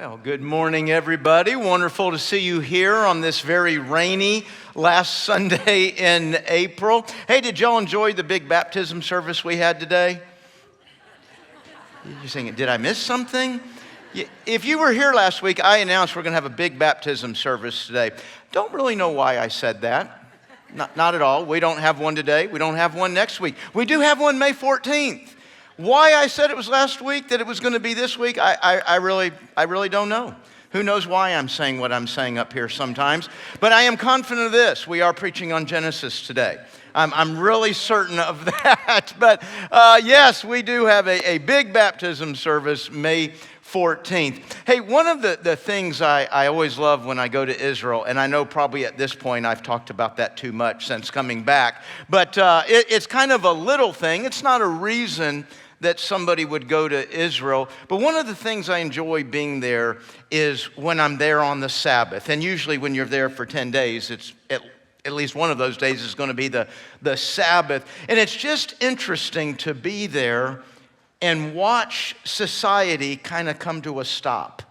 Well, good morning, everybody. Wonderful to see you here on this very rainy last Sunday in April. Hey, did y'all enjoy the big baptism service we had today? You're saying, did I miss something? If you were here last week, I announced we're going to have a big baptism service today. Don't really know why I said that. Not at all. We don't have one today. We don't have one next week. We do have one May 14th. Why I said it was last week, that it was going to be this week, I really don't know. Who knows why I'm saying what I'm saying up here sometimes. But I am confident of this. We are preaching on Genesis today. I'm really certain of that. But yes, we do have a big baptism service May 14th. Hey, one of the things I always love when I go to Israel, and I know probably at this point I've talked about that too much since coming back, but it's kind of a little thing. It's not a reason that somebody would go to Israel. But one of the things I enjoy being there is when I'm there on the Sabbath. And usually when you're there for 10 days, it's at least one of those days is going to be the Sabbath. And it's just interesting to be there and watch society kind of come to a stop.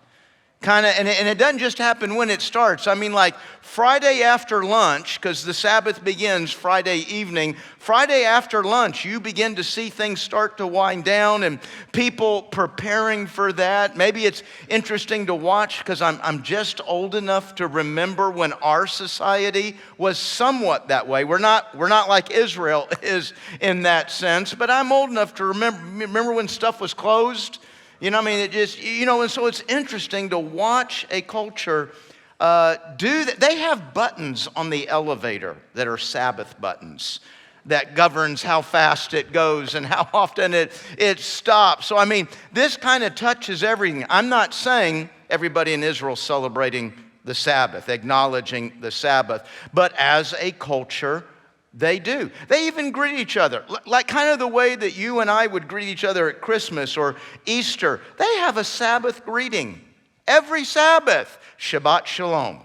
And it doesn't just happen when it starts. I mean, like Friday after lunch, because the Sabbath begins Friday evening. Friday after lunch, you begin to see things start to wind down and people preparing for that. Maybe it's interesting to watch because I'm just old enough to remember when our society was somewhat that way. We're not like Israel is in that sense, but I'm old enough to remember when stuff was closed. You know, I mean, and so it's interesting to watch a culture do that. They have buttons on the elevator that are Sabbath buttons that governs how fast it goes and how often it stops. So, I mean, this kind of touches everything. I'm not saying everybody in Israel celebrating the Sabbath, acknowledging the Sabbath, but as a culture, they do. They even greet each other, like kind of the way that you and I would greet each other at Christmas or Easter. They have a Sabbath greeting. Every Sabbath, Shabbat Shalom,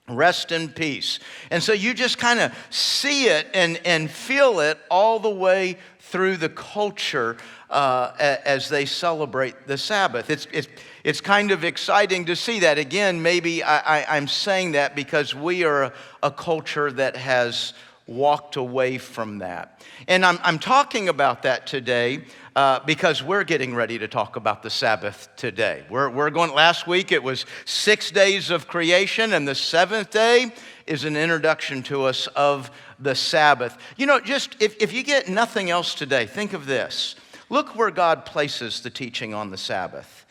rest in peace. And so you just kind of see it and feel it all the way through the culture as they celebrate the Sabbath. It's kind of exciting to see that. Again, maybe I'm saying that because we are a culture that has walked away from that. And I'm talking about that today because we're getting ready to talk about the Sabbath today. We're going, last week it was 6 days of creation, and the seventh day is an introduction to us of the Sabbath. You know, just if you get nothing else today, think of this. Look where God places the teaching on the Sabbath.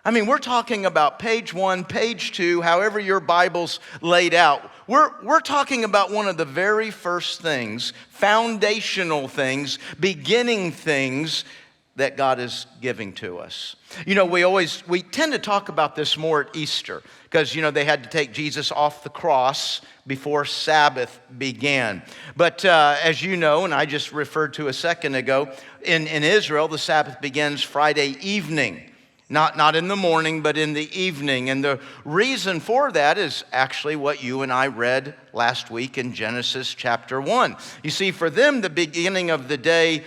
I mean, we're talking about page 1, page 2, however your Bible's laid out. We're talking about one of the very first things, foundational things, beginning things that God is giving to us. You know, we tend to talk about this more at Easter because, you know, they had to take Jesus off the cross before Sabbath began. But as you know, and I just referred to a second ago, in Israel, the Sabbath begins Friday evening. Not in the morning, but in the evening. And the reason for that is actually what you and I read last week in Genesis chapter 1. You see, for them, the beginning of the day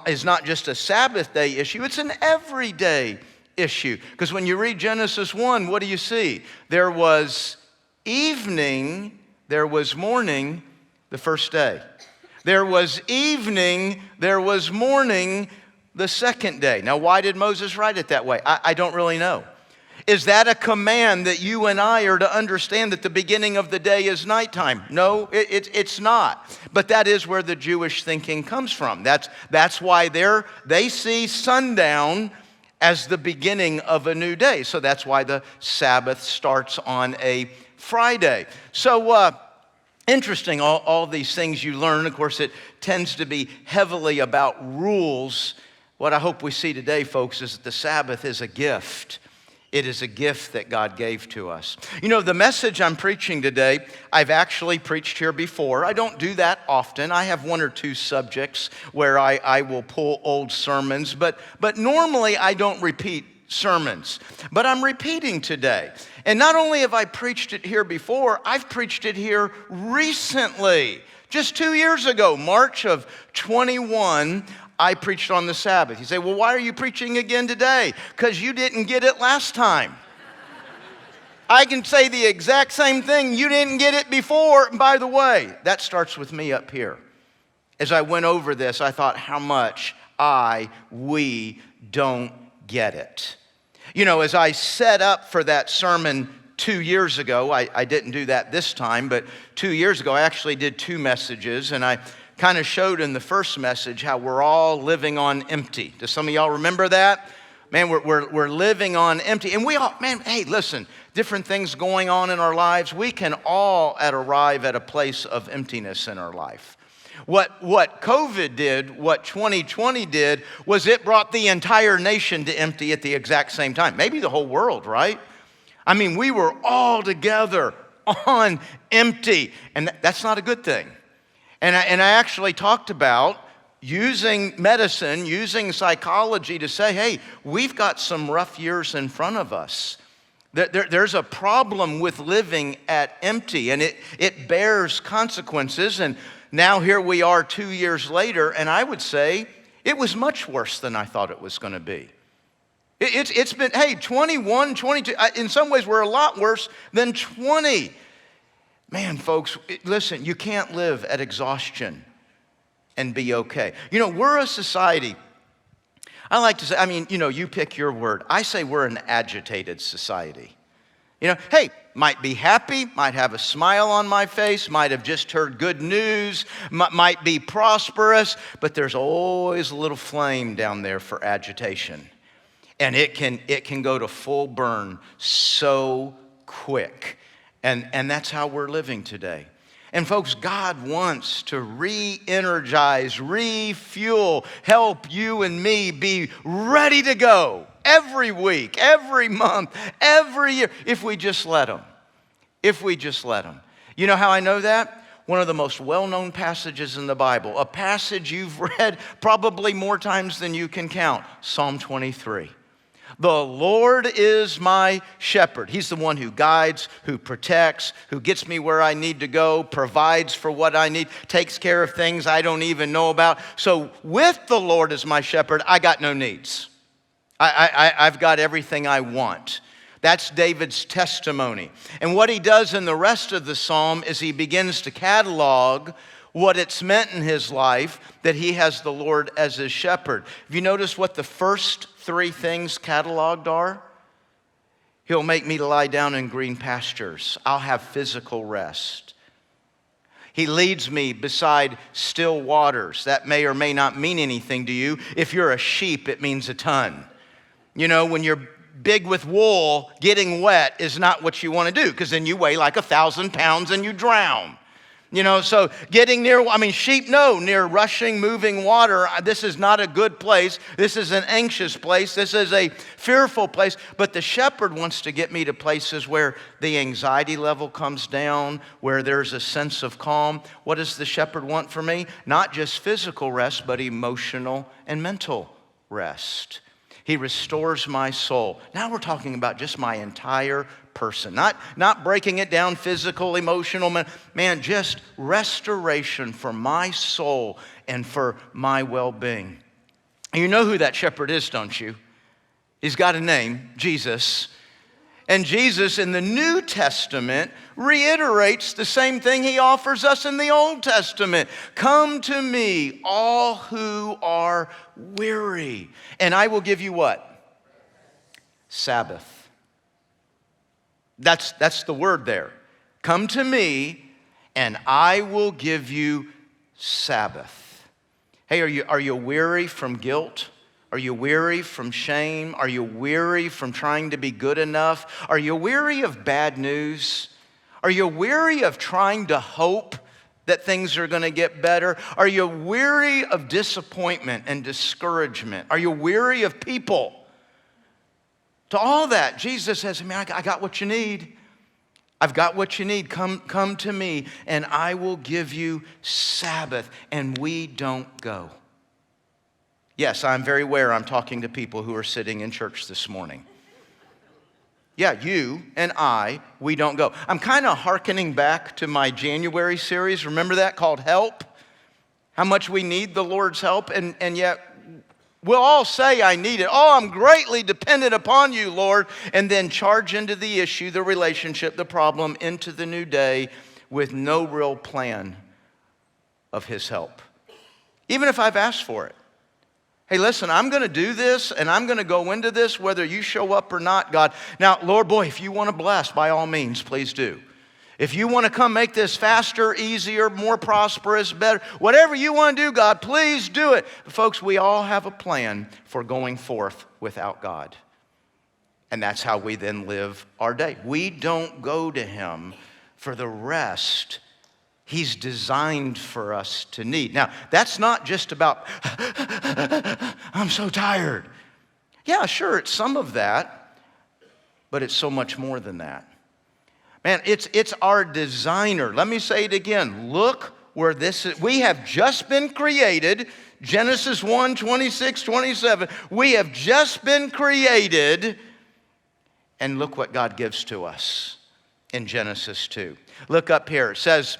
is not just a Sabbath day issue, it's an everyday issue. Because when you read Genesis 1, what do you see? There was evening, there was morning the first day. There was evening, there was morning the second day. Now, why did Moses write it that way? I don't really know. Is that a command that you and I are to understand that the beginning of the day is nighttime? No, it's not. But that is where the Jewish thinking comes from. That's why they see sundown as the beginning of a new day. So that's why the Sabbath starts on a Friday. So interesting, all these things you learn. Of course, it tends to be heavily about rules. What I hope we see today, folks, is that the Sabbath is a gift. It is a gift that God gave to us. You know, the message I'm preaching today, I've actually preached here before. I don't do that often. I have one or two subjects where I will pull old sermons, but normally I don't repeat sermons. But I'm repeating today. And not only have I preached it here before, I've preached it here recently. Just 2 years ago, March of 21, I preached on the Sabbath. You say, well, why are you preaching again today? Because you didn't get it last time. I can say the exact same thing. You didn't get it before. And by the way, that starts with me up here. As I went over this, I thought how much we don't get it. You know, as I set up for that sermon 2 years ago, I didn't do that this time, but 2 years ago I actually did 2 messages, and I kind of showed in the first message how we're all living on empty. Do some of y'all remember that? Man, we're living on empty. And we all, man, hey, listen, different things going on in our lives. We can all arrive at a place of emptiness in our life. What COVID did, what 2020 did, was it brought the entire nation to empty at the exact same time. Maybe the whole world, right? I mean, we were all together on empty, and that's not a good thing. And I actually talked about using medicine, using psychology to say, hey, we've got some rough years in front of us. There's a problem with living at empty, and it bears consequences. And now here we are 2 years later, and I would say it was much worse than I thought it was going to be. It's been, hey, 21, 22, in some ways we're a lot worse than 20. Man, folks, listen, you can't live at exhaustion and be okay. You know, we're a society, I like to say, I mean, you know, you pick your word. I say we're an agitated society. You know, hey, might be happy, might have a smile on my face, might have just heard good news, might be prosperous, but there's always a little flame down there for agitation. And it can go to full burn so quick. And that's how we're living today. And folks, God wants to re-energize, refuel, help you and me be ready to go every week, every month, every year, if we just let Him. If we just let Him. You know how I know that? One of the most well-known passages in the Bible, a passage you've read probably more times than you can count, Psalm 23. The Lord is my shepherd. He's the one who guides, who protects, who gets me where I need to go, provides for what I need, takes care of things I don't even know about. So with the Lord as my shepherd, I got no needs. I've got everything I want. That's David's testimony. And what he does in the rest of the psalm is he begins to catalog what it's meant in his life that he has the Lord as his shepherd. Have you noticed what the first 3 things cataloged are? He'll make me to lie down in green pastures. I'll have physical rest. He leads me beside still waters. That may or may not mean anything to you. If you're a sheep, it means a ton. You know, when you're big with wool, getting wet is not what you want to do, because then you weigh like 1,000 pounds and you drown. You know, so getting near, sheep know near rushing, moving water, this is not a good place. This is an anxious place. This is a fearful place. But the shepherd wants to get me to places where the anxiety level comes down, where there's a sense of calm. What does the shepherd want for me? Not just physical rest, but emotional and mental rest. He restores my soul. Now we're talking about just my entire person, not breaking it down physical, emotional, man, just restoration for my soul and for my well-being. And you know who that shepherd is, don't you? He's got a name, Jesus. And Jesus in the New Testament reiterates the same thing he offers us in the Old Testament. Come to me, all who are weary, and I will give you what? Sabbath. That's the word there. Come to me, and I will give you Sabbath. Hey, are you weary from guilt? Are you weary from shame? Are you weary from trying to be good enough? Are you weary of bad news? Are you weary of trying to hope that things are going to get better? Are you weary of disappointment and discouragement? Are you weary of people? To all that, Jesus says, man, I got what you need. I've got what you need. Come to me, and I will give you Sabbath. And we don't go. Yes, I'm very aware I'm talking to people who are sitting in church this morning. Yeah, you and we don't go. I'm kind of hearkening back to my January series. Remember that, called Help? How much we need the Lord's help, and yet We'll all say, I need it. Oh, I'm greatly dependent upon you, Lord. And then charge into the issue, the relationship, the problem, into the new day with no real plan of his help. Even if I've asked for it. Hey, listen, I'm going to do this and I'm going to go into this whether you show up or not, God. Now, Lord, boy, if you want to bless, by all means, please do. If you want to come make this faster, easier, more prosperous, better, whatever you want to do, God, please do it. But folks, we all have a plan for going forth without God. And that's how we then live our day. We don't go to him for the rest he's designed for us to need. Now, that's not just about, I'm so tired. Yeah, sure, it's some of that, but it's so much more than that. Man, it's our designer. Let me say it again. Look where this is. We have just been created. Genesis 1, 26, 27. We have just been created. And look what God gives to us in Genesis 2. Look up here. It says,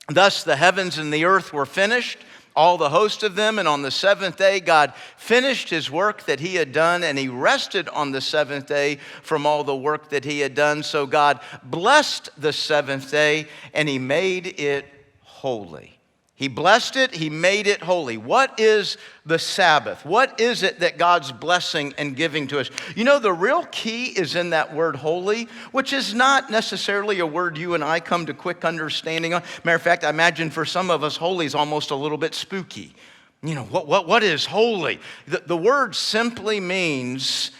thus the heavens and the earth were finished, all the host of them, and on the seventh day God finished his work that he had done, and he rested on the seventh day from all the work that he had done. So God blessed the seventh day, and he made it holy. He blessed it, he made it holy. What is the Sabbath? What is it that God's blessing and giving to us? You know, the real key is in that word holy, which is not necessarily a word you and I come to quick understanding on. Matter of fact, I imagine for some of us, holy is almost a little bit spooky. You know, what is holy? The word simply means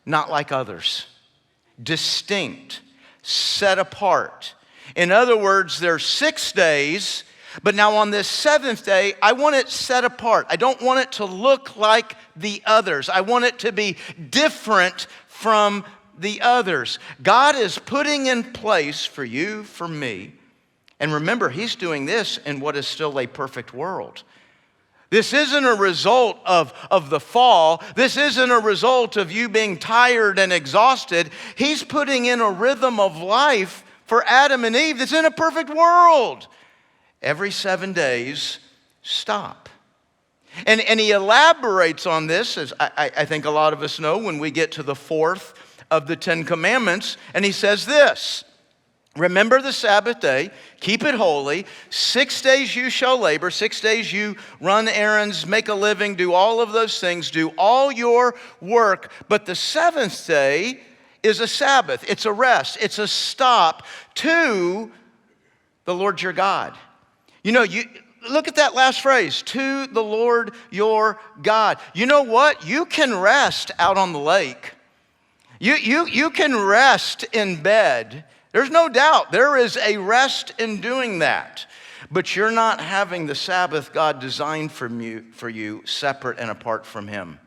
not like others, distinct, set apart. In other words, there's 6 days, but now on this seventh day, I want it set apart. I don't want it to look like the others. I want it to be different from the others. God is putting in place for you, for me, and remember, he's doing this in what is still a perfect world. This isn't a result of the fall. This isn't a result of you being tired and exhausted. He's putting in a rhythm of life for Adam and Eve that's in a perfect world. Every 7 days, stop. And he elaborates on this, as I think a lot of us know, when we get to the fourth of the 10 Commandments. And he says this, remember the Sabbath day, keep it holy. 6 days you shall labor. 6 days you run errands, make a living, do all of those things, do all your work. But the seventh day is a Sabbath. It's a rest. It's a stop to the Lord your God. You know, you look at that last phrase, to the Lord your God. You know what? You can rest out on the lake. You can rest in bed. There's no doubt there is a rest in doing that. But you're not having the Sabbath God designed for you separate and apart from him.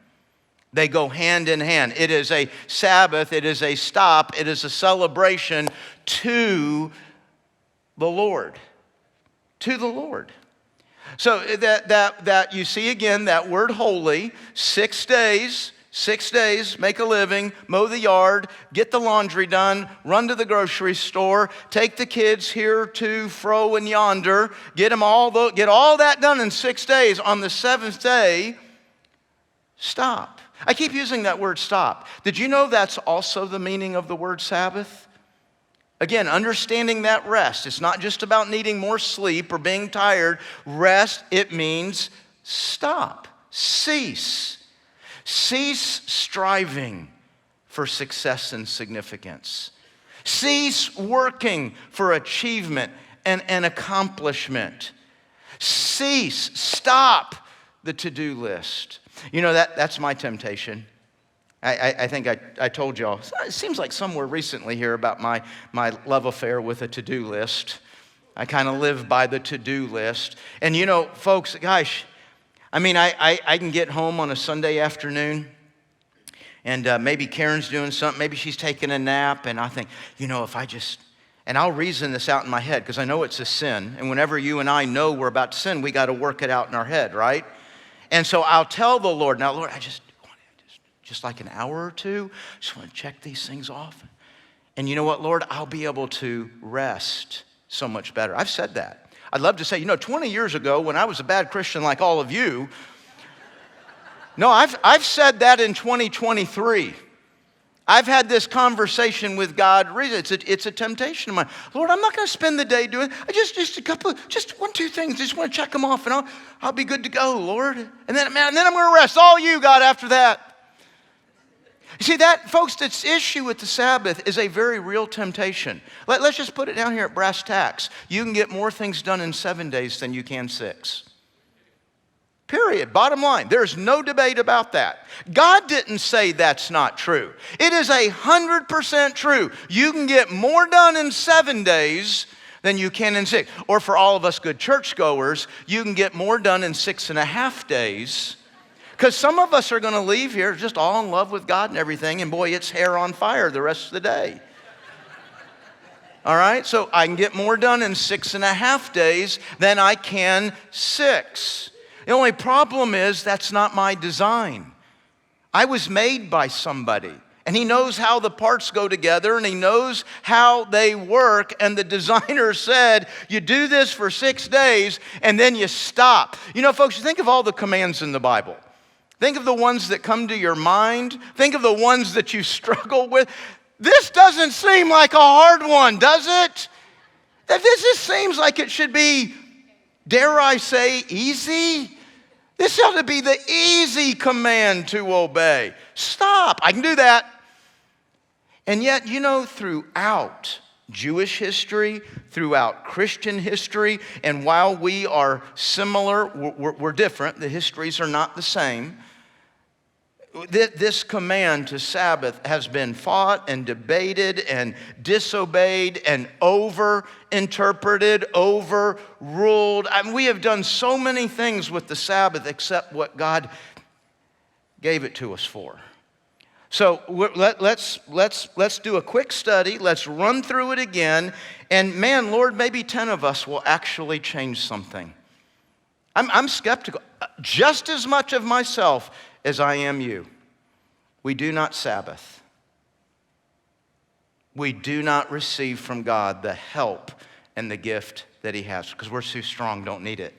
They go hand in hand. It is a Sabbath. It is a stop. It is a celebration to the Lord. To the Lord. So that you see again that word holy, 6 days, 6 days, make a living, mow the yard, get the laundry done, run to the grocery store, take the kids here to fro and yonder, get all that done in 6 days. On the seventh day, stop. I keep using that word stop. Did you know that's also the meaning of the word Sabbath? Again, understanding that rest. It's not just about needing more sleep or being tired. Rest, it means stop, cease. Cease striving for success and significance. Cease working for achievement and accomplishment. Cease, stop the to-do list. You know, that's my temptation. I think I told y'all, it seems like somewhere recently here about my love affair with a to-do list. I kind of live by the to-do list. And you know, folks, gosh, I mean, I can get home on a Sunday afternoon and maybe Karen's doing something, maybe she's taking a nap, and I think, you know, and I'll reason this out in my head because I know it's a sin. And whenever you and I know we're about to sin, we got to work it out in our head, right? And so I'll tell the Lord, now, Lord, I just like an hour or two, just want to check these things off. And you know what, Lord, I'll be able to rest so much better. I've said that. I'd love to say, 20 years ago when I was a bad Christian like all of you, No, I've said that in 2023. I've had this conversation with God. It's a temptation of mine. Lord, I'm not going to spend the day doing just a couple, just one, two things. Just want to check them off, and I'll be good to go, Lord. And then I'm going to rest. All you, God, after that. You see that, folks, this issue with the Sabbath is a very real temptation. Let's just put it down here at brass tacks. You can get more things done in 7 days than you can 6. Period. Bottom line. There's no debate about that. God didn't say that's not true. It is 100% true. You can get more done in 7 days than you can in 6. Or for all of us good churchgoers, you can get more done in 6.5 days. Because some of us are going to leave here just all in love with God and everything, and boy, it's hair on fire the rest of the day. All right? So I can get more done in 6.5 days than I can 6. The only problem is that's not my design. I was made by somebody, and he knows how the parts go together, and he knows how they work, and the designer said, you do this for 6 days, and then you stop. You know, folks, you think of all the commands in the Bible. Think of the ones that come to your mind. Think of the ones that you struggle with. This doesn't seem like a hard one, does it? This just seems like it should be, dare I say, easy. This ought to be the easy command to obey. Stop. I can do that. And yet, you know, throughout Jewish history, throughout Christian history, and while we are similar, we're different. The histories are not the same. This command to Sabbath has been fought and debated and disobeyed and over-interpreted, overruled. I mean, we have done so many things with the Sabbath except what God gave it to us for. So let's do a quick study. Let's run through it again. And man, Lord, maybe 10 of us will actually change something. I'm skeptical, just as much of myself as I am you. We do not Sabbath. We do not receive from God the help and the gift that he has because we're too strong, don't need it.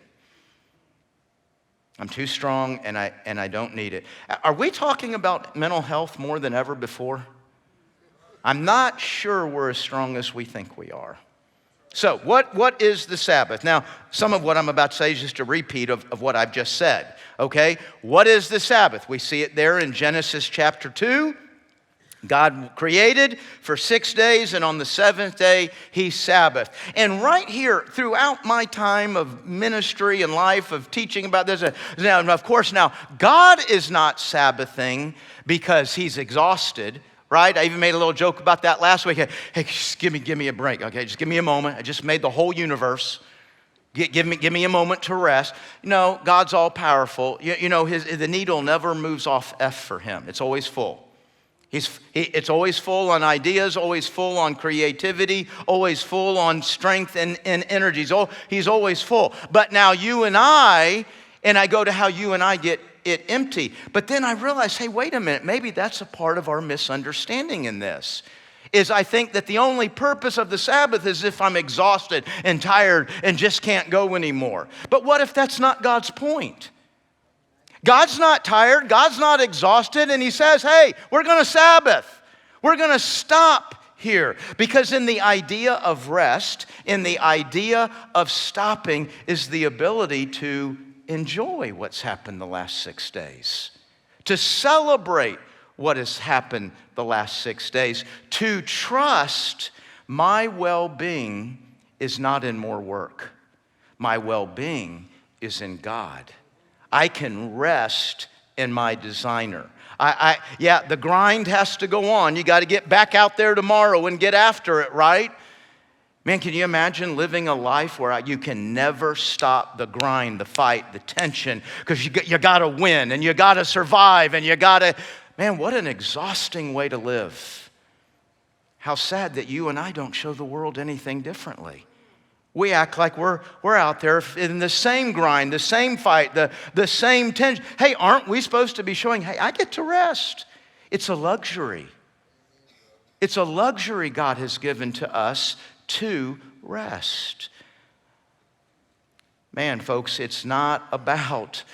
I'm too strong and I don't need it. Are we talking about mental health more than ever before? I'm not sure we're as strong as we think we are. So what is the Sabbath? Now, some of what I'm about to say is just a repeat of what I've just said, okay? What is the Sabbath? We see it there in Genesis chapter 2. God created for 6 days, and on the 7th day, he Sabbathed. And right here, throughout my time of ministry and life of teaching about this, now, of course, now, God is not Sabbathing because he's exhausted. Right? I even made a little joke about that last week. Hey, just give me a break, okay? Just give me a moment. I just made the whole universe. Give me a moment to rest. No, God's all powerful. You know, the needle never moves off F for him. It's always full. It's always full on ideas, always full on creativity, always full on strength and energy. He's always full. But now you and I go to how you and I get it empty. But then I realized, hey, wait a minute, maybe that's a part of our misunderstanding in this. Is I think that the only purpose of the Sabbath is if I'm exhausted and tired and just can't go anymore. But what if that's not God's point? God's not tired, God's not exhausted, and he says, hey, we're going to Sabbath. We're going to stop here. Because in the idea of rest, in the idea of stopping is the ability to enjoy what's happened the last 6 days, to celebrate what has happened the last 6 days, to trust my well-being is not in more work. My well-being is in God. I can rest in my designer. Yeah, the grind has to go on. You got to get back out there tomorrow and get after it, right? Man, can you imagine living a life where you can never stop the grind, the fight, the tension, because you got to win and you got to survive and you got to, man, what an exhausting way to live. How sad that you and I don't show the world anything differently. We act like we're out there in the same grind, the same fight, the same tension. Hey, aren't we supposed to be showing, hey, I get to rest? It's a luxury. It's a luxury God has given to us to rest. Man, folks, it's not about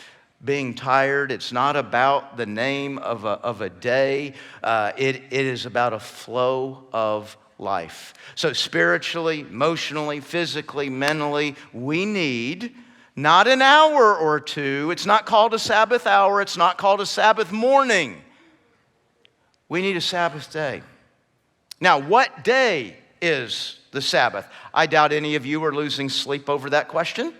being tired. It's not about the name of a day. It is about a flow of life. So spiritually, emotionally, physically, mentally, we need not an hour or two. It's not called a Sabbath hour. It's not called a Sabbath morning. We need a Sabbath day. Now, what day is the Sabbath? I doubt any of you are losing sleep over that question.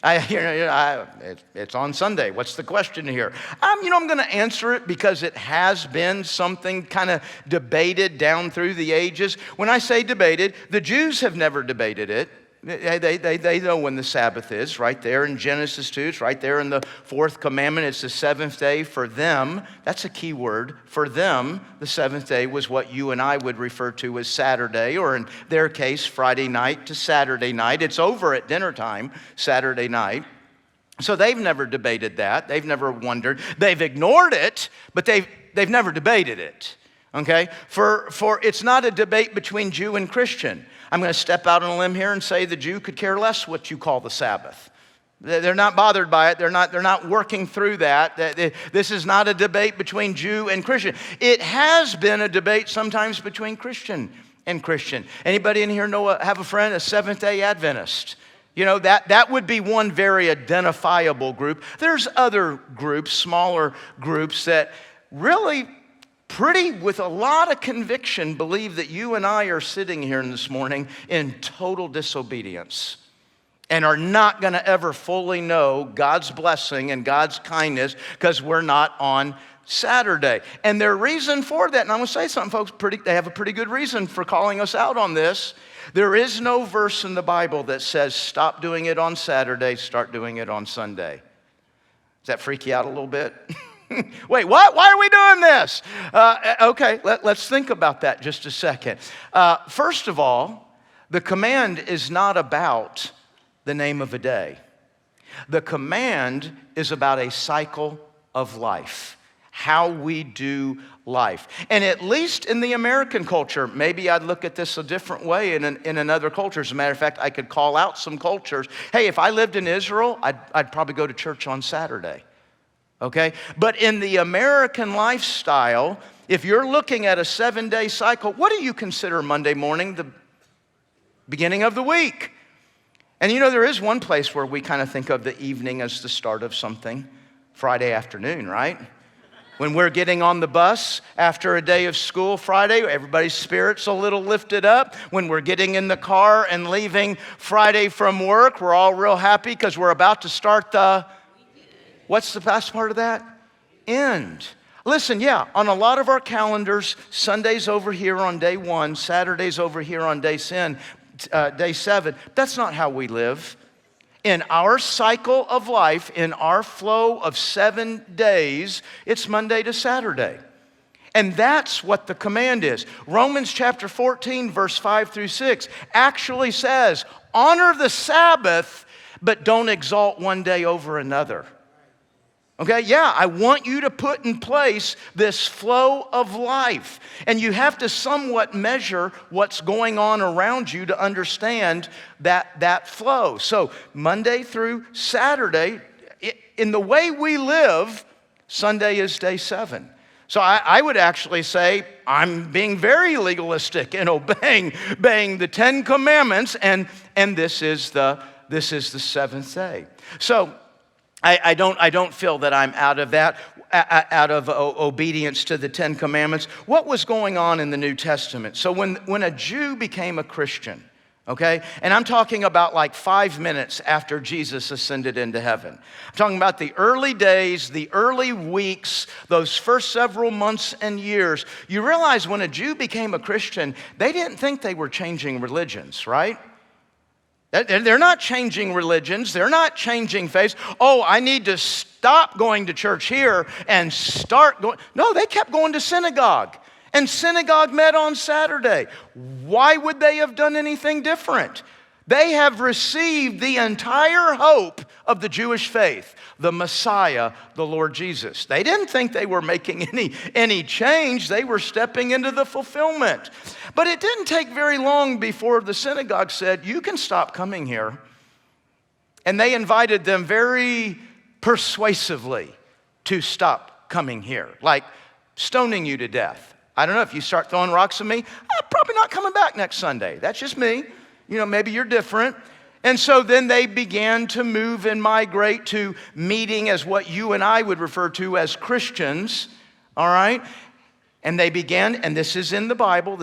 It's on Sunday. What's the question here? I'm going to answer it because it has been something kind of debated down through the ages. When I say debated, the Jews have never debated it. They know when the Sabbath is, right there in Genesis 2. It's right there in the fourth commandment. It's the seventh day for them. That's a key word. For them, the seventh day was what you and I would refer to as Saturday, or in their case, Friday night to Saturday night. It's over at dinner time, Saturday night. So they've never debated that. They've never wondered. They've ignored it, but they've never debated it. Okay? For it's not a debate between Jew and Christian. I'm going to step out on a limb here and say the Jew could care less what you call the Sabbath. They're not bothered by it. They're not working through that. This is not a debate between Jew and Christian. It has been a debate sometimes between Christian and Christian. Anybody in here have a friend, a Seventh-day Adventist? That would be one very identifiable group. There's other groups, smaller groups that really with a lot of conviction, believe that you and I are sitting here this morning in total disobedience and are not going to ever fully know God's blessing and God's kindness because we're not on Saturday. And their reason for that, and I'm going to say something, folks, they have a pretty good reason for calling us out on this. There is no verse in the Bible that says stop doing it on Saturday, start doing it on Sunday. Does that freak you out a little bit? Wait, what? Why are we doing this? Okay, let's think about that just a second. First of all, the command is not about the name of a day. The command is about a cycle of life, how we do life. And at least in the American culture, maybe I'd look at this a different way in another culture. As a matter of fact, I could call out some cultures. Hey, if I lived in Israel, I'd probably go to church on Saturday. Okay? But in the American lifestyle, if you're looking at a 7-day cycle, what do you consider Monday morning, the beginning of the week? And there is one place where we kind of think of the evening as the start of something, Friday afternoon, right? When we're getting on the bus after a day of school Friday, everybody's spirits a little lifted up. When we're getting in the car and leaving Friday from work, we're all real happy because we're about to start what's the best part of that? End. Listen, yeah, on a lot of our calendars, Sunday's over here on day 1, Saturday's over here on day 7. That's not how we live. In our cycle of life, in our flow of 7 days, it's Monday to Saturday. And that's what the command is. Romans chapter 14, verse 5 through 6 actually says, honor the Sabbath, but don't exalt one day over another. Okay, yeah, I want you to put in place this flow of life. And you have to somewhat measure what's going on around you to understand that flow. So Monday through Saturday, in the way we live, Sunday is day 7. So I would actually say I'm being very legalistic in obeying the 10 Commandments, and this is the 7th day. So I don't feel that I'm out of obedience to the 10 Commandments. What was going on in the New Testament? So when a Jew became a Christian, okay, and I'm talking about like 5 minutes after Jesus ascended into heaven. I'm talking about the early days, the early weeks, those first several months and years. You realize when a Jew became a Christian, they didn't think they were changing religions, right? They're not changing religions. They're not changing faiths. Oh, I need to stop going to church here and start going. No, they kept going to synagogue. And synagogue met on Saturday. Why would they have done anything different? They have received the entire hope of the Jewish faith, the Messiah, the Lord Jesus. They didn't think they were making any change. They were stepping into the fulfillment. But it didn't take very long before the synagogue said, you can stop coming here. And they invited them very persuasively to stop coming here, like stoning you to death. I don't know, if you start throwing rocks at me, I'm probably not coming back next Sunday. That's just me. Maybe you're different. And so then they began to move and migrate to meeting as what you and I would refer to as Christians, all right? And they began, and this is in the Bible,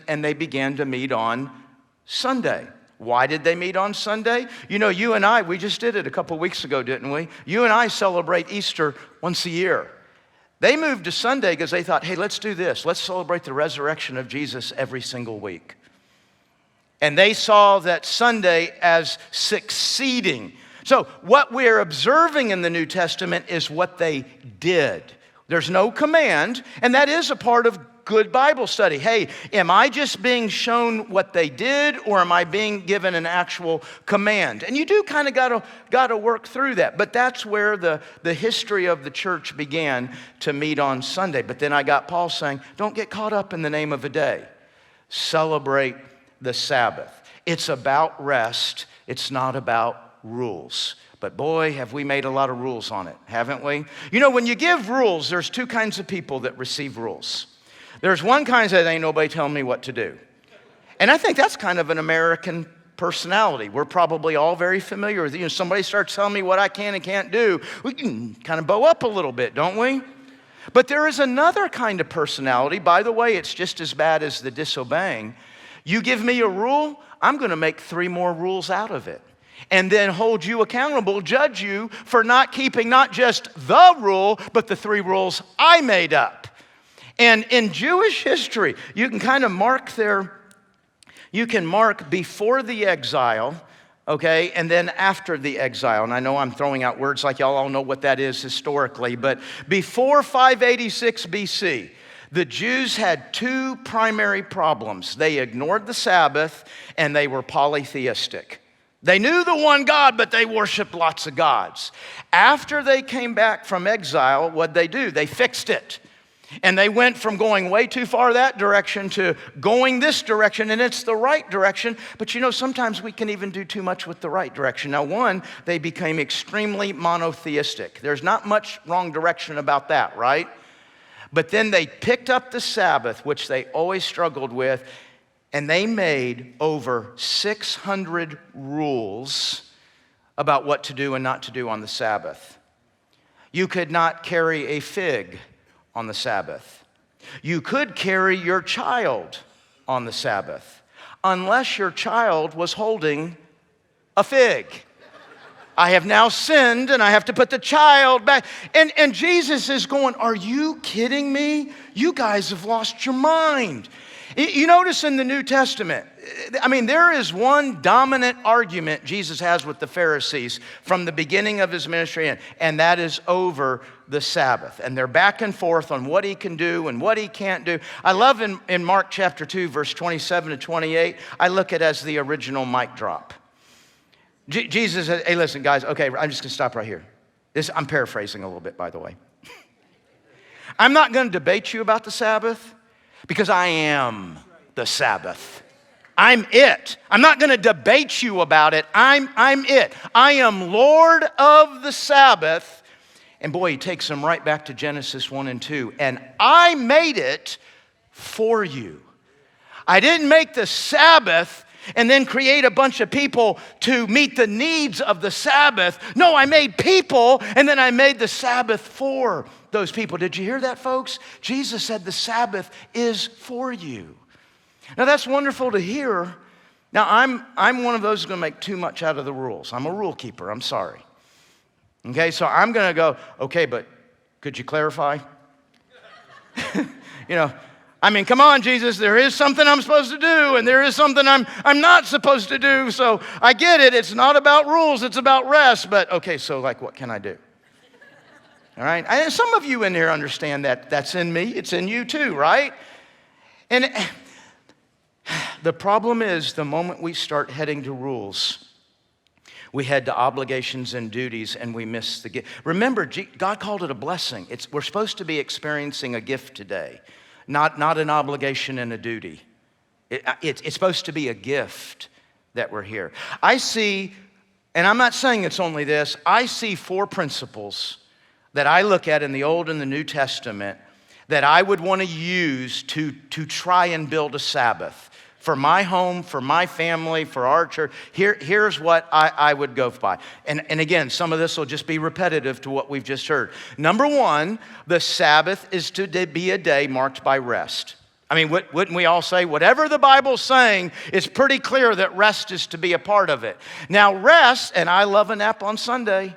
and they began to meet on Sunday. Why did they meet on Sunday? You and I, we just did it a couple weeks ago, didn't we? You and I celebrate Easter once a year. They moved to Sunday because they thought, hey, let's do this. Let's celebrate the resurrection of Jesus every single week. And they saw that Sunday as succeeding. So what we're observing in the New Testament is what they did. There's no command, and that is a part of good Bible study. Hey, am I just being shown what they did, or am I being given an actual command? And you do kind of got to work through that. But that's where the history of the church began, to meet on Sunday. But then I got Paul saying, don't get caught up in the name of a day. Celebrate the Sabbath. It's about rest. It's not about rules. But boy, have we made a lot of rules on it, haven't we? When you give rules, there's two kinds of people that receive rules. There's one kind that ain't nobody telling me what to do. And I think that's kind of an American personality. We're probably all very familiar with somebody starts telling me what I can and can't do, we can kind of bow up a little bit, don't we? But there is another kind of personality. By the way, it's just as bad as the disobeying. You give me a rule, I'm going to make 3 more rules out of it. And then hold you accountable, judge you for not keeping not just the rule, but the 3 rules I made up. And in Jewish history, you can kind of mark before the exile, okay, and then after the exile. And I know I'm throwing out words like y'all all know what that is historically, but before 586 BC, the Jews had 2 primary problems. They ignored the Sabbath, and they were polytheistic. They knew the one God, but they worshiped lots of gods. After they came back from exile, what'd they do? They fixed it. And they went from going way too far that direction to going this direction, and it's the right direction. But sometimes we can even do too much with the right direction. Now, one, they became extremely monotheistic. There's not much wrong direction about that, right? But then they picked up the Sabbath, which they always struggled with, and they made over 600 rules about what to do and not to do on the Sabbath. You could not carry a fig on the Sabbath. You could carry your child on the Sabbath, unless your child was holding a fig. I have now sinned, and I have to put the child back. And Jesus is going, are you kidding me? You guys have lost your mind. You notice in the New Testament, there is one dominant argument Jesus has with the Pharisees from the beginning of his ministry, and that is over the Sabbath. And they're back and forth on what he can do and what he can't do. I love in Mark chapter 2, verse 27 to 28, I look at it as the original mic drop. Jesus said, hey, listen, guys, okay, I'm just going to stop right here. I'm paraphrasing a little bit, by the way. I'm not going to debate you about the Sabbath, because I am the Sabbath. I'm it. I'm not going to debate you about it. I'm it. I am Lord of the Sabbath. And boy, he takes them right back to Genesis 1 and 2. And I made it for you. I didn't make the Sabbath and then create a bunch of people to meet the needs of the Sabbath. No, I made people, and then I made the Sabbath for those people. Did you hear that, folks? Jesus said the Sabbath is for you. Now, that's wonderful to hear. Now, I'm one of those who's going to make too much out of the rules. I'm a rule keeper. I'm sorry. Okay, so I'm going to go, okay, but could you clarify? Come on, Jesus, there is something I'm supposed to do, and there is something I'm not supposed to do. So I get it. It's not about rules. It's about rest. But, okay, so what can I do? All right? And some of you in here understand that that's in me. It's in you too, right? And the problem is the moment we start heading to rules, we head to obligations and duties, and we miss the gift. Remember, God called it a blessing. We're supposed to be experiencing a gift today. Not an obligation and a duty. It's supposed to be a gift that we're here. I see And I'm not saying it's only this. I see 4 principles that I look at in the Old and the New Testament that I would want to use to try and build a Sabbath for my home, for my family, for our church. Here's what I would go by. And again, some of this will just be repetitive to what we've just heard. Number 1, the Sabbath is to be a day marked by rest. I mean, wouldn't we all say, whatever the Bible's saying, it's pretty clear that rest is to be a part of it. Now, rest, and I love a nap on Sunday,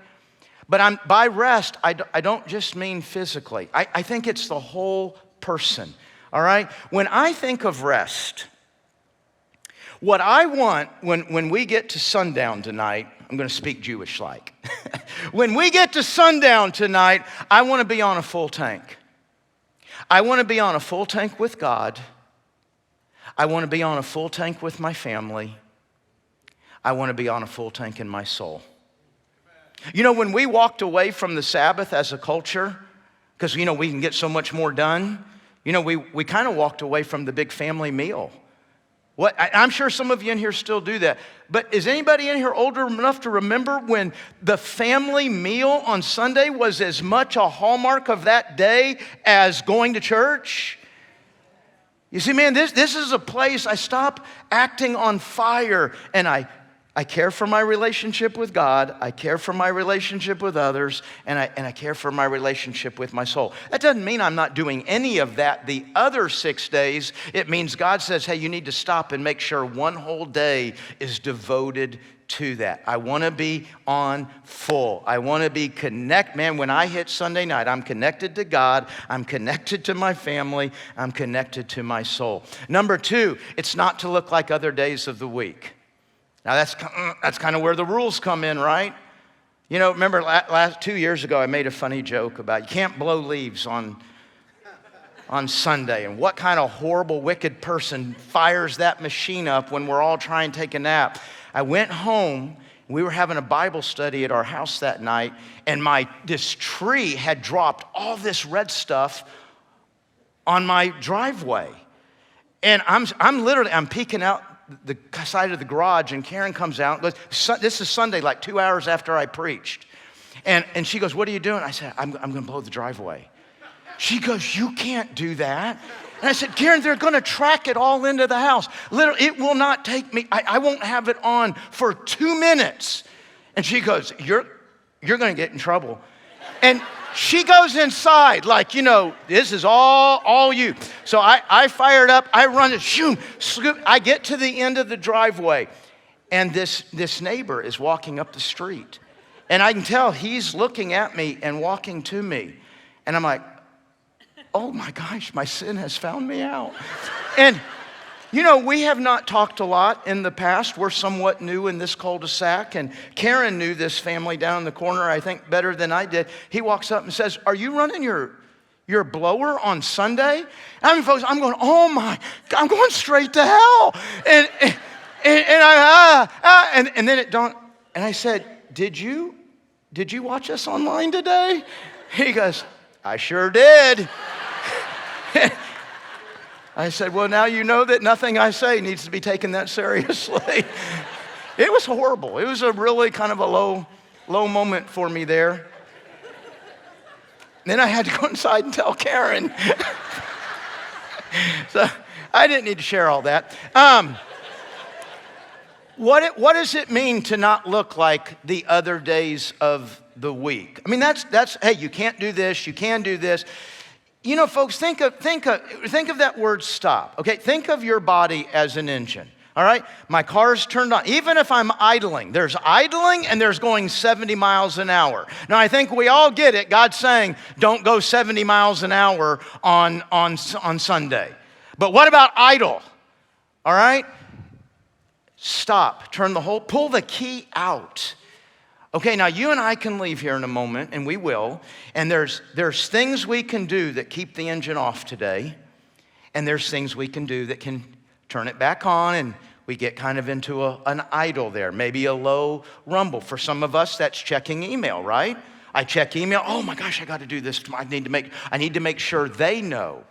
but by rest, I don't just mean physically. I think it's the whole person, all right? When I think of rest, what I want when we get to sundown tonight, I'm going to speak Jewish-like. When we get to sundown tonight, I want to be on a full tank. I want to be on a full tank with God. I want to be on a full tank with my family. I want to be on a full tank in my soul. You know, when we walked away from the Sabbath as a culture, because, we can get so much more done, we kind of walked away from the big family meal. I'm sure some of you in here still do that. But is anybody in here older enough to remember when the family meal on Sunday was as much a hallmark of that day as going to church? You see, man, this is a place I stop acting on fire, and I care for my relationship with God, I care for my relationship with others, and I care for my relationship with my soul. That doesn't mean I'm not doing any of that the other 6 days. It means God says, hey, you need to stop and make sure one whole day is devoted to that. I want to be on full. I want to be connected. Man, when I hit Sunday night, I'm connected to God, I'm connected to my family, I'm connected to my soul. Number 2, it's not to look like other days of the week. Now, that's kind of where the rules come in, right? Remember last 2 years ago, I made a funny joke about you can't blow leaves on Sunday. And what kind of horrible, wicked person fires that machine up when we're all trying to take a nap? I went home. We were having a Bible study at our house that night, and this tree had dropped all this red stuff on my driveway. And I'm peeking out the side of the garage, and Karen comes out. This is Sunday, like 2 hours after I preached. And she goes, what are you doing? I said, I'm going to blow the driveway. She goes, you can't do that. And I said, Karen, they're going to track it all into the house. Literally, it will not take me, I won't have it on for 2 minutes. And she goes, you're going to get in trouble. And she goes inside like, this is all you. So I fired up, I run it, shoom, scoop. I get to the end of the driveway, and this neighbor is walking up the street. And I can tell he's looking at me and walking to me. And I'm like, oh my gosh, my sin has found me out. And we have not talked a lot in the past. We're somewhat new in this cul-de-sac, and Karen knew this family down in the corner, I think, better than I did. He walks up and says, are you running your blower on Sunday? I mean, folks, I'm going, oh my, I'm going straight to hell. And then it dawned, and I said, did you watch us online today? He goes, I sure did. I said, well, now you know that nothing I say needs to be taken that seriously. It was horrible. It was a really kind of a low moment for me there. Then I had to go inside and tell Karen. So I didn't need to share all that. What does it mean to not look like the other days of the week? I mean, that's hey, you can't do this, you can do this. Folks, think of that word stop, okay? Think of your body as an engine, all right? My car's turned on. Even if I'm idling, there's idling and there's going 70 miles an hour. Now, I think we all get it. God's saying, don't go 70 miles an hour on Sunday. But what about idle, all right? Stop, pull the key out. Okay, now you and I can leave here in a moment, and we will, and there's things we can do that keep the engine off today, and there's things we can do that can turn it back on, and we get kind of into an idle there, maybe a low rumble. For some of us, that's checking email, right? I check email, oh my gosh, I got to do this. I need to make sure they know,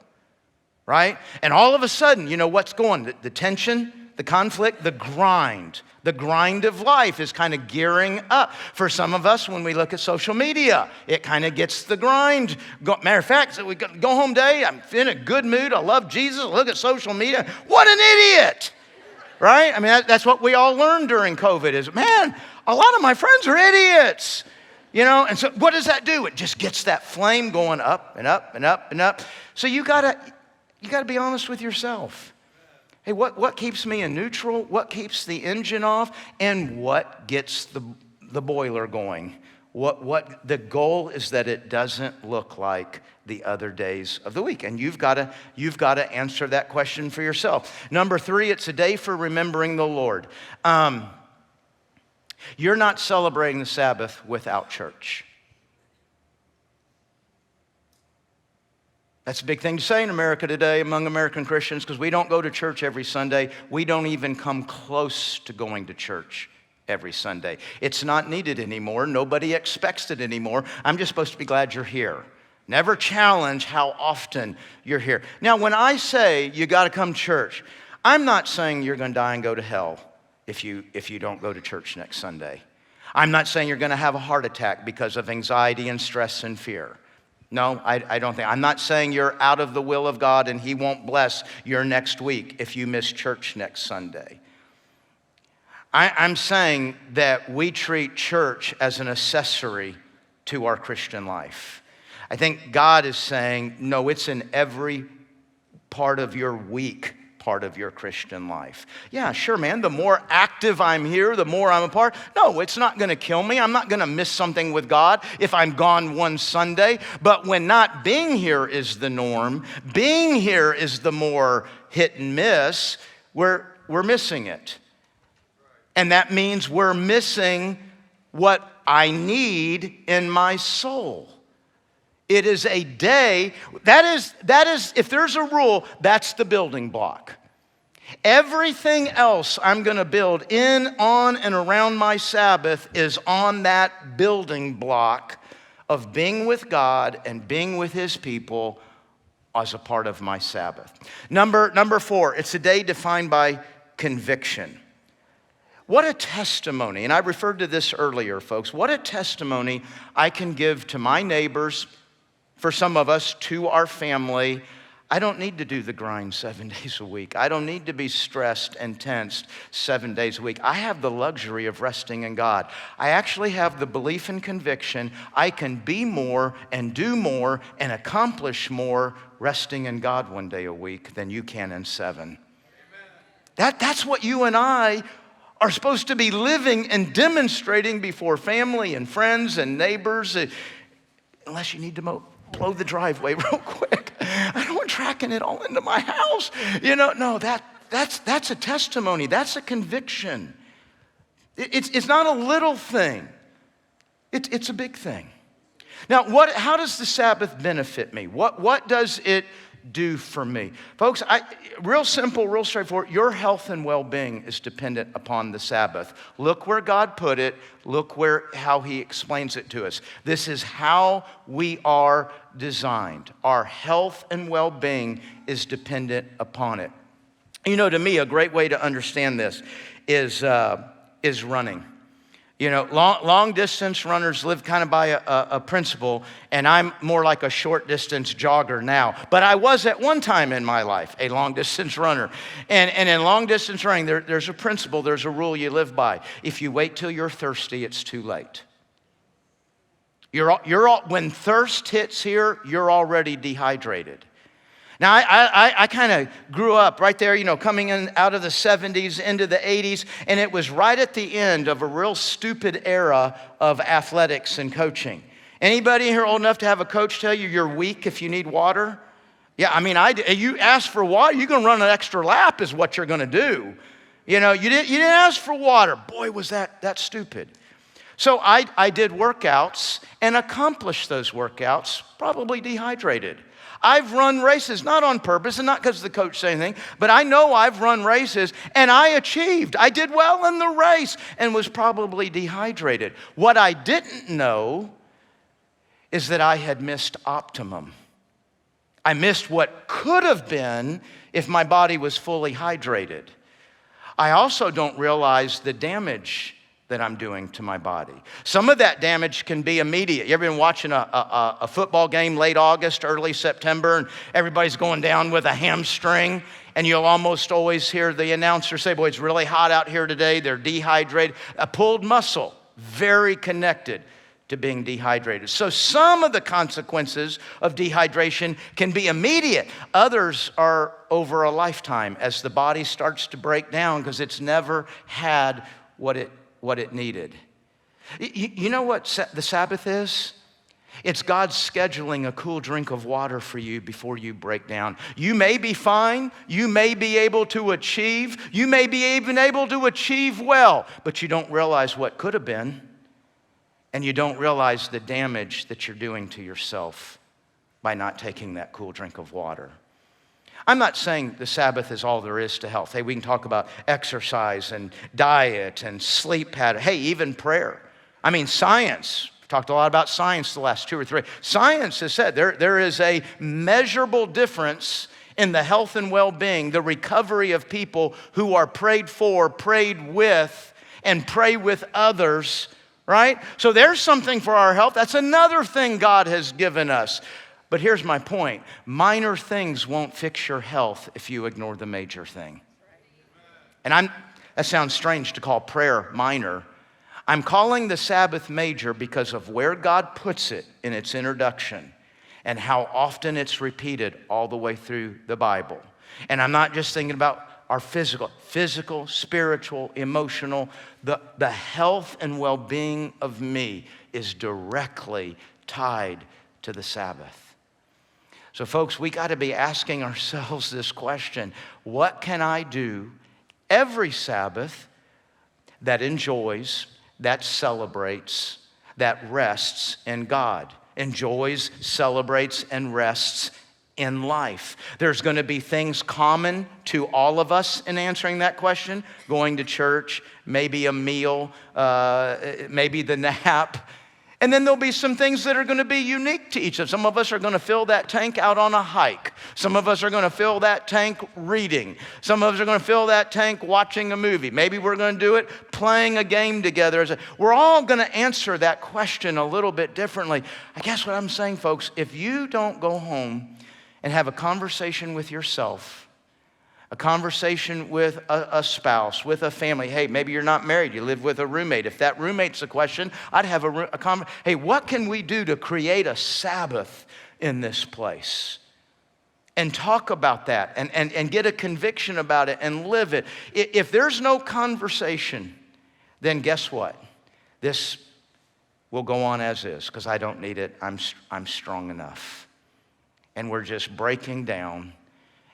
right? And all of a sudden, what's going? The tension, The conflict, the grind. The grind of life is kind of gearing up. For some of us, when we look at social media, it kind of gets the grind. Matter of fact, we go home day, I'm in a good mood, I love Jesus, I look at social media, what an idiot, right? I mean, that's what we all learned during COVID is, man, a lot of my friends are idiots. You know, and so what does that do? It just gets that flame going up and up and up and up. So you gotta be honest with yourself. Hey, what keeps me in neutral? What keeps the engine off? And what gets the boiler going? What the goal is that it doesn't look like the other days of the week. And you've got to answer that question for yourself. Number 3, it's a day for remembering the Lord. You're not celebrating the Sabbath without church. That's a big thing to say in America today among American Christians because we don't go to church every Sunday. We don't even come close to going to church every Sunday. It's not needed anymore. Nobody expects it anymore. I'm just supposed to be glad you're here. Never challenge how often you're here. Now, when I say you got to come to church, I'm not saying you're going to die and go to hell if you don't go to church next Sunday. I'm not saying you're going to have a heart attack because of anxiety and stress and fear. No, I don't think. I'm not saying you're out of the will of God and He won't bless your next week if you miss church next Sunday. I'm saying that we treat church as an accessory to our Christian life. I think God is saying, no, it's in every part of your week, part of your Christian life. Yeah, sure, man, the more active I'm here, the more I'm a part. No, it's not going to kill me. I'm not going to miss something with God if I'm gone one Sunday. But when not being here is the norm, being here is the more hit and miss, we're missing it. And that means we're missing what I need in my soul. It is a day, that is, if there's a rule, that's the building block. Everything else I'm going to build in, on, and around my Sabbath is on that building block of being with God and being with His people as a part of my Sabbath. Number 4, it's a day defined by conviction. What a testimony, and I referred to this earlier, folks. What a testimony I can give to my neighbors, for some of us, to our family. I don't need to do the grind 7 days a week. I don't need to be stressed and tensed 7 days a week. I have the luxury of resting in God. I actually have the belief and conviction I can be more and do more and accomplish more resting in God 1 day a week than you can in 7. That's what you and I are supposed to be living and demonstrating before family and friends and neighbors, unless you need to blow the driveway real quick. I don't want tracking it all into my house. No, that's a testimony. That's a conviction. It's not a little thing. It's a big thing. Now, how does the Sabbath benefit me? What does it do for me? Folks, real simple, real straightforward. Your health and well-being is dependent upon the Sabbath. Look where God put it. Look how He explains it to us. This is how we are designed. Our health and well-being is dependent upon it. To me, a great way to understand this is running. Long distance runners live kind of by a principle, and I'm more like a short distance jogger now. But I was at one time in my life a long distance runner. And in long distance running, there's a principle, there's a rule you live by. If you wait till you're thirsty, it's too late. When thirst hits here, you're already dehydrated. Now, I kind of grew up right there, coming in out of the 70s into the 80s, and it was right at the end of a real stupid era of athletics and coaching. Anybody here old enough to have a coach tell you you're weak if you need water? Yeah, I mean, you ask for water, you're going to run an extra lap is what you're going to do. You didn't ask for water. Boy, was that stupid. So I did workouts and accomplished those workouts, probably dehydrated. I've run races, not on purpose and not because the coach said anything, but I know I've run races and I achieved. I did well in the race and was probably dehydrated. What I didn't know is that I had missed optimum. I missed what could have been if my body was fully hydrated. I also don't realize the damage that I'm doing to my body. Some of that damage can be immediate. You ever been watching a football game late August, early September, and everybody's going down with a hamstring, and you'll almost always hear the announcer say, boy, it's really hot out here today. They're dehydrated. A pulled muscle, very connected to being dehydrated. So some of the consequences of dehydration can be immediate. Others are over a lifetime as the body starts to break down because it's never had what it needed. You know what the Sabbath is? It's God scheduling a cool drink of water for you before you break down. You may be fine. You may be able to achieve. You may be even able to achieve well, but you don't realize what could have been. And you don't realize the damage that you're doing to yourself by not taking that cool drink of water. I'm not saying the Sabbath is all there is to health. Hey, we can talk about exercise and diet and sleep pattern. Hey, even prayer. I mean, science. We've talked a lot about science the last 2 or 3. Science has said there is a measurable difference in the health and well-being, the recovery of people who are prayed for, prayed with, and pray with others, right? So there's something for our health. That's another thing God has given us. But here's my point. Minor things won't fix your health if you ignore the major thing. And that sounds strange to call prayer minor. I'm calling the Sabbath major because of where God puts it in its introduction and how often it's repeated all the way through the Bible. And I'm not just thinking about our physical, spiritual, emotional. The health and well-being of me is directly tied to the Sabbath. So folks, we got to be asking ourselves this question. What can I do every Sabbath that enjoys, that celebrates, that rests in God? Enjoys, celebrates, and rests in life. There's going to be things common to all of us in answering that question. Going to church, maybe a meal, maybe the nap. And then there'll be some things that are going to be unique to each of us. Some of us are going to fill that tank out on a hike. Some of us are going to fill that tank reading. Some of us are going to fill that tank watching a movie. Maybe we're going to do it playing a game together. We're all going to answer that question a little bit differently. I guess what I'm saying, folks, if you don't go home and have a conversation with yourself, a conversation with a spouse, with a family. Hey, maybe you're not married, you live with a roommate. If that roommate's a question, I'd have a conversation. Hey, what can we do to create a Sabbath in this place? And talk about that and get a conviction about it and live it. If there's no conversation, then guess what? This will go on as is because I don't need it. I'm strong enough. And we're just breaking down.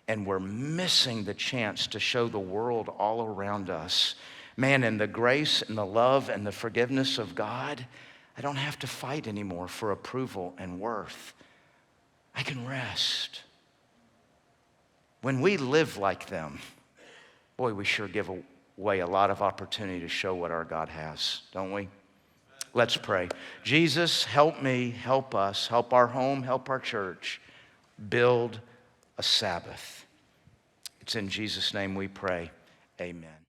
And we're missing the chance to show the world all around us, man, in the grace and the love and the forgiveness of God, I don't have to fight anymore for approval and worth. I can rest. When we live like them, boy, we sure give away a lot of opportunity to show what our God has, don't we? Let's pray. Jesus, help me, help us, help our home, help our church build a Sabbath. It's in Jesus' name we pray. Amen.